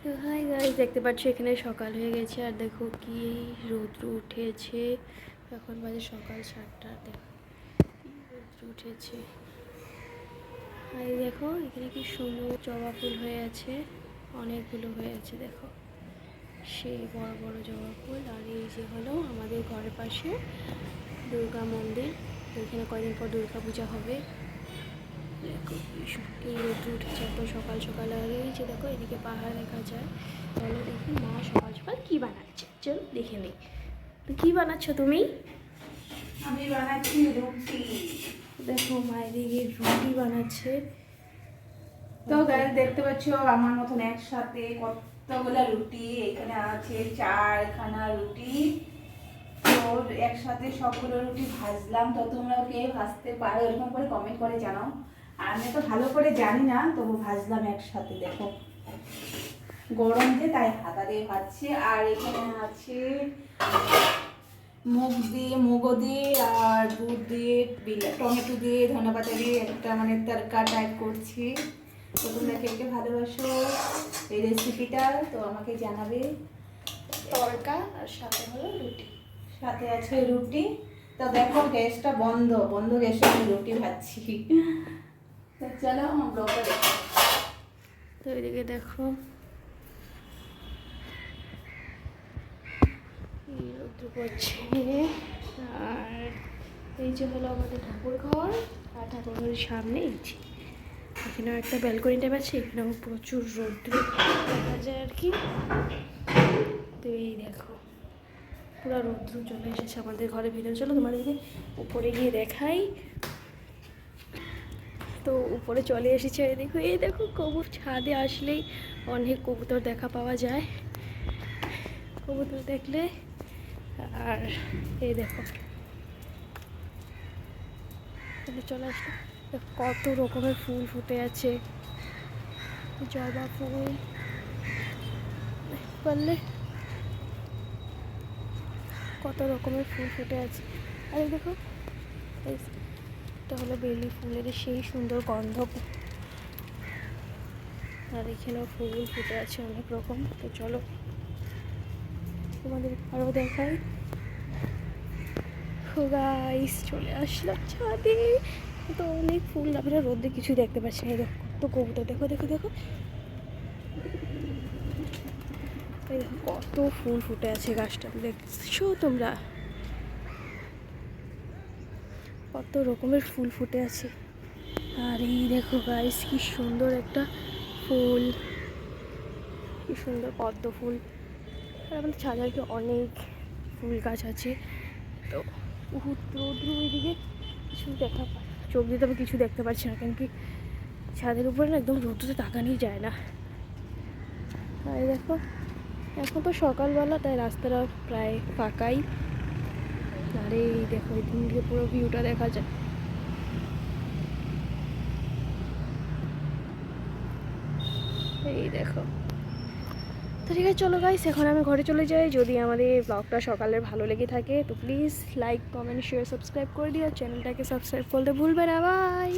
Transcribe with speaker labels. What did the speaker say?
Speaker 1: তো hi guys, দেখতে পাচ্ছ এখানে সকাল হয়ে গেছে আর দেখো কি রৌদ্র উঠেছে। এখন বাজে সকাল 7টা। দেখো রৌদ্র উঠেছে। আর দেখো এখানে কি সুন্দর জবা ফুল হয়ে আছে, অনেকগুলো হয়ে আছে। দেখো সেই বড় বড় জবা ফুল। আর এই যে হলো আমাদের ঘরের পাশে দুর্গা মন্দির। তো এখানে কয়দিন পর দুর্গা পূজা হবে। দেখো কি রোদ্র উঠেছে এত সকাল সকাল। আর এই যে দেখো এদিকে পাহাড় দেখা যায়। চলো দেখি মা সকাল সকাল কি বানাচ্ছে, চলো দেখে নেই। তো কি বানাচ্ছ তুমি?
Speaker 2: আমি বানাচ্ছি রুটি।
Speaker 1: দেখো মা এদিকে রুটি বানাচ্ছে।
Speaker 2: তো গাইস দেখতে পাচ্ছ আমার মতন একসাথে কতগুলা রুটি এখানে আছে, 4খানা রুটি। তো একসাথে সবগুলো রুটি ভাজলাম। তো তোমরাও কে ভাজতে পারো এরকম করে কমেন্ট করে জানাও। আর আমি তো ভালো করে জানি না, তবু ভাজলাম একসাথে। দেখো গরম যে তাই হাতা দিয়ে ভাজছি। আর এখানে আছে মুগো দিয়ে আর দুধ দিয়ে টমেটো দিয়ে ধনেপাতা দিয়ে একটা মানে তরকা টাইপ করছি। তো তোমরা কে কে ভালোবাসো এই রেসিপিটা তো আমাকে জানাবে।
Speaker 1: তরকা আর সাথে হলো রুটি।
Speaker 2: সাথে আছে রুটি। তো দেখো গ্যাসটা বন্ধ বন্ধ গ্যাসে আমি রুটি ভাজছি। তো চলো আমার ব্লগটা দেখো।
Speaker 1: তো এদিকে দেখো রৌদ্র পড়ছে। আর এই যে হলো আমাদের ঠাকুর ঘর। আর ঠাকুর ঘরের সামনে এই যে এখানেও একটা ব্যালকনি টাইপ আছে, এখানেও প্রচুর রৌদ্র দেখা যায় আর কি। তো এই দেখো পুরো রৌদ্র চলে এসেছে আমাদের ঘরের ভিতরে। চলো তোমাদেরকে উপরে গিয়ে দেখাই। তো উপরে চলে এসেছে। এই দেখো কবুতর, ছাদে আসলেই অনেক কবুতর দেখা পাওয়া যায়। কবুতর দেখলে। আর এই দেখো চলে আসলো। কত রকমের ফুল ফুটে আছে, জবা ফুল বললে কত রকমের ফুল ফুটে আছে। আর এই দেখো এটা হলো বেলি ফুলের সেই সুন্দর গন্ধ। আর এখানেও ফুল ফুটে আছে অনেক রকম। তো চলো তোমাদের আরও দেখাই। গাইস চলে আসলাম ছাদে। তো অনেক ফুল, আমরা রোদে কিছুই দেখতে পাচ্ছি না। দেখো কত কবুতর, দেখো দেখো দেখো এই দেখো কত ফুল ফুটে আছে গাছটা, দেখছো তোমরা কত রকমের ফুল ফুটে আছে। আর এই দেখো গাইস কি সুন্দর একটা ফুল, কি সুন্দর পদ্ম ফুল। আর আমাদের ছাদে আর কি অনেক ফুল গাছ আছে। তো রৌদ্র ওইদিকে কিছু দেখা পায়, চোখ দিয়ে তবে কিছু দেখতে পাচ্ছি না, কেন কি ছাদের উপরে না একদম রৌদ্রতে তাকানোই যায় না। আর দেখো এখন তো সকালবেলা, তাই রাস্তাটা প্রায় ফাঁকাই। আর এই দেখো এদিন থেকে পুরো ভিউটা দেখা যায়। এই দেখো। তো ঠিক আছে চলো গাইস, এখন আমি ঘরে চলে যাই। যদি আমাদের ব্লগটা সকালের ভালো লেগে থাকে তো please like comment share subscribe করে দিও। চ্যানেলটাকে সাবস্ক্রাইব করতে ভুলবে না। বাই।